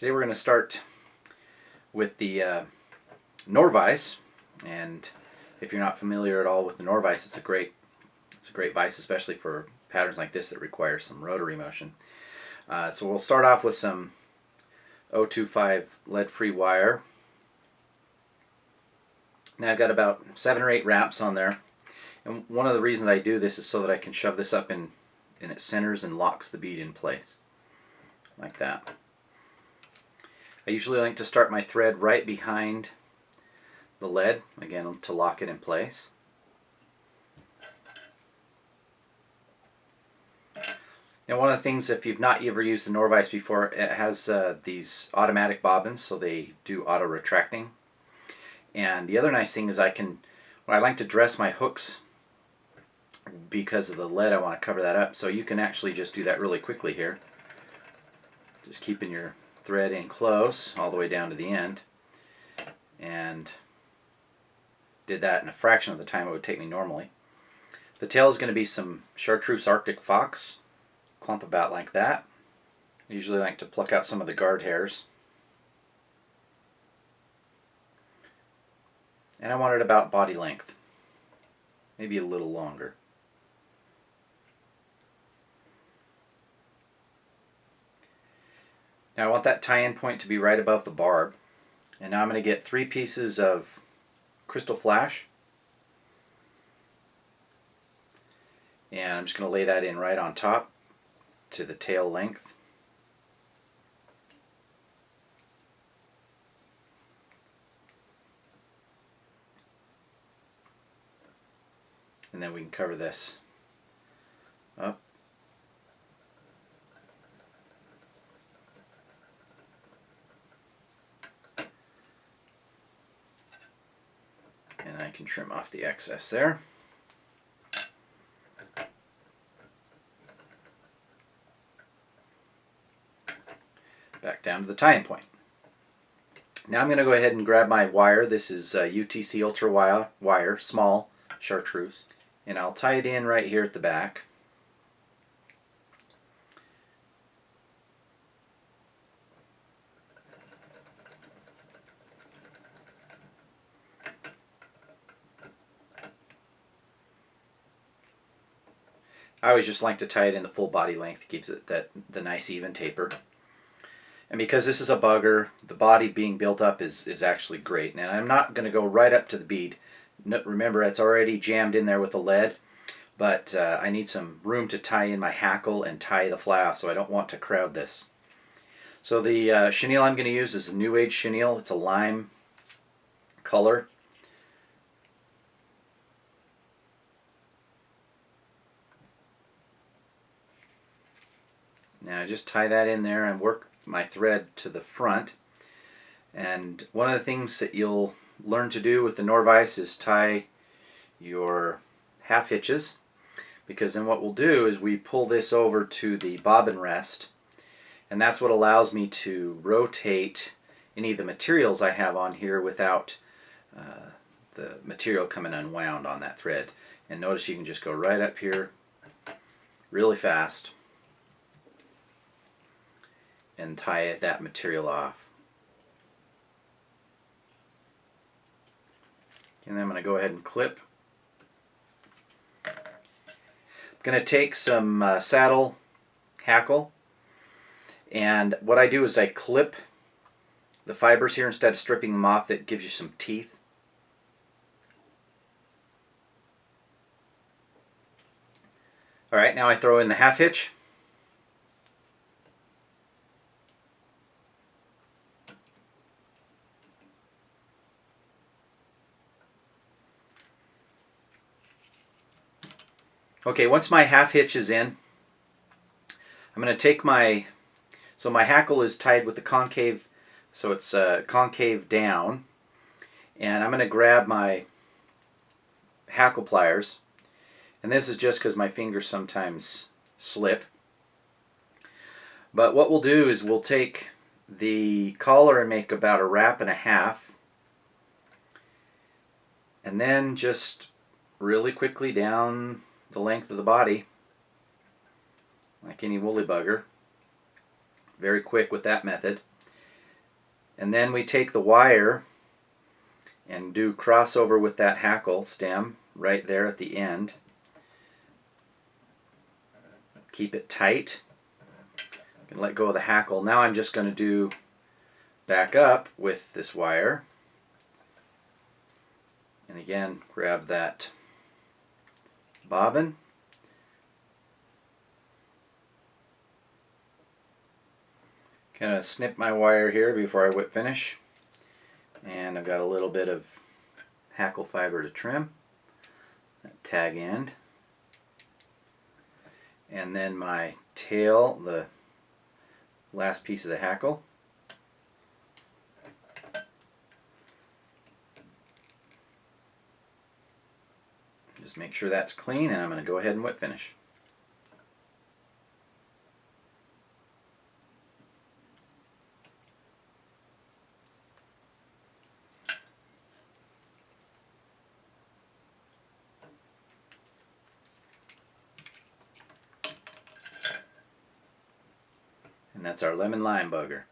Today we're going to start with the Norvise, and if you're not familiar at all with the Norvise, it's a great vise, especially for patterns like this that require some rotary motion. So we'll start off with some 025 lead-free wire. Now I've got about 7 or 8 wraps on there, and one of the reasons I do this is so that I can shove this up in its centers and locks the bead in place, like that. I usually like to start my thread right behind the lead, again to lock it in place. Now one of the things, if you've not ever used the Norvise before, it has these automatic bobbins, so they do auto retracting. And the other nice thing is I like to dress my hooks because of the lead. I want to cover that up, so you can actually just do that really quickly here, just keeping your thread in close all the way down to the end, and did that in a fraction of the time it would take me normally. The tail is going to be some Chartreuse Arctic Fox, clump about like that. I usually like to pluck out some of the guard hairs, and I want it about body length, maybe a little longer. Now I want that tie-in point to be right above the barb, and now I'm going to get 3 pieces of Crystal Flash, and I'm just going to lay that in right on top to the tail length. And then we can cover this up. And I can trim off the excess there. Back down to the tie-in point. Now I'm going to go ahead and grab my wire. This is UTC Ultra wire, small chartreuse, and I'll tie it in right here at the back. I always just like to tie it in the full body length. It gives it the nice even taper. And because this is a bugger, the body being built up is actually great. Now I'm not going to go right up to the bead. No, remember, it's already jammed in there with the lead, but I need some room to tie in my hackle and tie the fly off, so I don't want to crowd this. So the chenille I'm going to use is a New Age chenille. It's a lime color. Now just tie that in there and work my thread to the front. And one of the things that you'll learn to do with the Norvise is tie your half hitches, because then what we'll do is we pull this over to the bobbin rest, and that's what allows me to rotate any of the materials I have on here without the material coming unwound on that thread. And notice you can just go right up here really fast and tie that material off. And then I'm going to go ahead and clip. I'm going to take some saddle hackle, and what I do is I clip the fibers here instead of stripping them off. That gives you some teeth. Alright, now I throw in the half hitch. Okay, once my half hitch is in, I'm going to take my hackle is tied with the concave, so it's concave down, and I'm going to grab my hackle pliers, and this is just because my fingers sometimes slip. But what we'll do is we'll take the collar and make about a wrap and a half, and then just really quickly down the length of the body, like any woolly bugger. Very quick with that method. And then we take the wire and do crossover with that hackle stem right there at the end. Keep it tight. And let go of the hackle. Now I'm just going to do back up with this wire. And again, grab that bobbin. Kind of snip my wire here before I whip finish. And I've got a little bit of hackle fiber to trim. That tag end. And then my tail, the last piece of the hackle. Just make sure that's clean, and I'm going to go ahead and whip finish. And that's our lemon lime bugger.